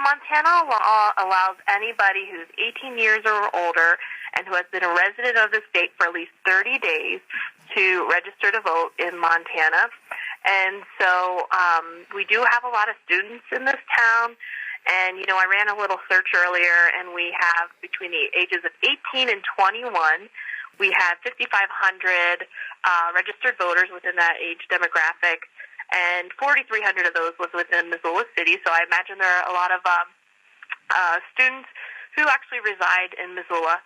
Montana law allows anybody who's 18 years or older and who has been a resident of the state for at least 30 days to register to vote in Montana. And so we do have a lot of students in this town. And, you know, I ran a little search earlier, and we have between the ages of 18 and 21, we have 5,500 registered voters within that age demographic, and 4,300 of those live within Missoula City. So I imagine there are a lot of students who actually reside in Missoula.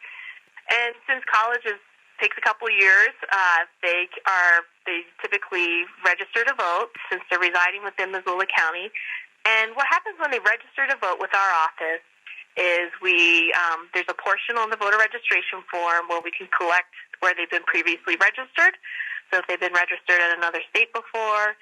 And since college takes a couple years, they typically register to vote since they're residing within Missoula County. And what happens when they register to vote with our office is there's a portion on the voter registration form where we can collect where they've been previously registered. So if they've been registered at another state before,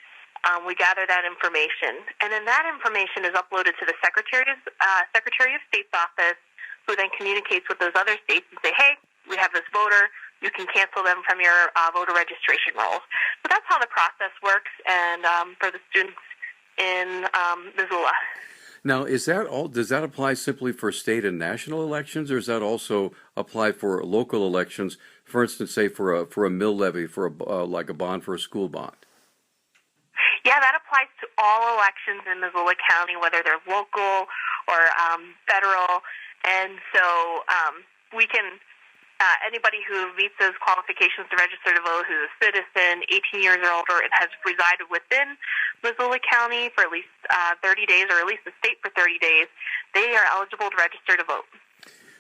we gather that information. And then that information is uploaded to the Secretary of State's office, who then communicates with those other states and say, hey, we have this voter. You can cancel them from your voter registration rolls. So that's how the process works, and for the students in Missoula. Now, does that apply simply for state and national elections, or does that also apply for local elections? For instance, say for a mill levy, for like a bond for a school bond. Yeah, that applies to all elections in Missoula County, whether they're local or federal. And so we can. Anybody who meets those qualifications to register to vote, who's a citizen, 18 years or older, and has resided within Missoula County for at least 30 days, or at least the state for 30 days, they are eligible to register to vote.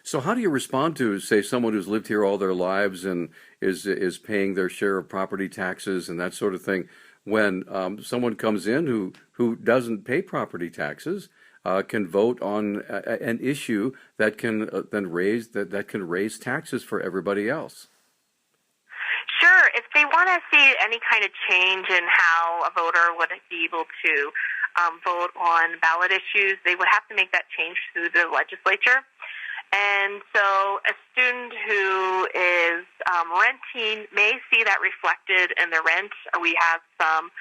So how do you respond to, say, someone who's lived here all their lives and is paying their share of property taxes and that sort of thing, when someone comes in who doesn't pay property taxes, can vote on an issue that can then raise taxes for everybody else? Sure. If they want to see any kind of change in how a voter would be able to vote on ballot issues, they would have to make that change through the legislature. And so a student who is renting may see that reflected in their rent. We have some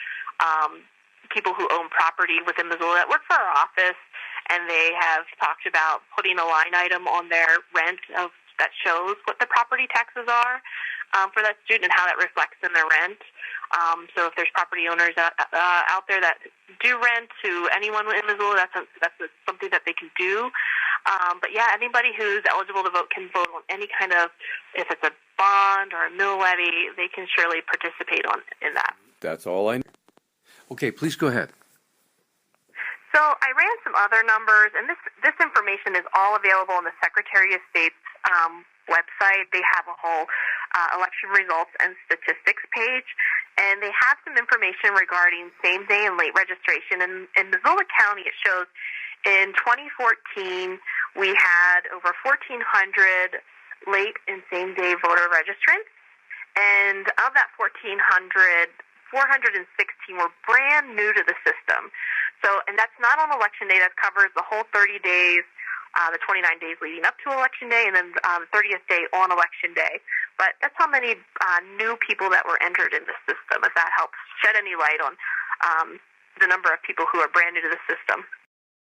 people who own property within Missoula that work for our office, and they have talked about putting a line item on their rent that shows what the property taxes are for that student and how that reflects in their rent. So if there's property owners out there that do rent to anyone in Missoula, that's something that they can do. But yeah, anybody who's eligible to vote can vote on any kind of, if it's a bond or a mill levy, they can surely participate in that. That's all I know. Okay, please go ahead. So I ran some other numbers, and this information is all available on the Secretary of State's website. They have a whole election results and statistics page, and they have some information regarding same-day and late registration. In Missoula County, it shows in 2014 we had over 1,400 late and same-day voter registrants, and of that 1,400, 416 were brand new to the system. So, and that's not on election day. That covers the whole 30 days, the 29 days leading up to election day, and then the 30th day on election day. But that's how many new people that were entered in the system, if that helps shed any light on the number of people who are brand new to the system.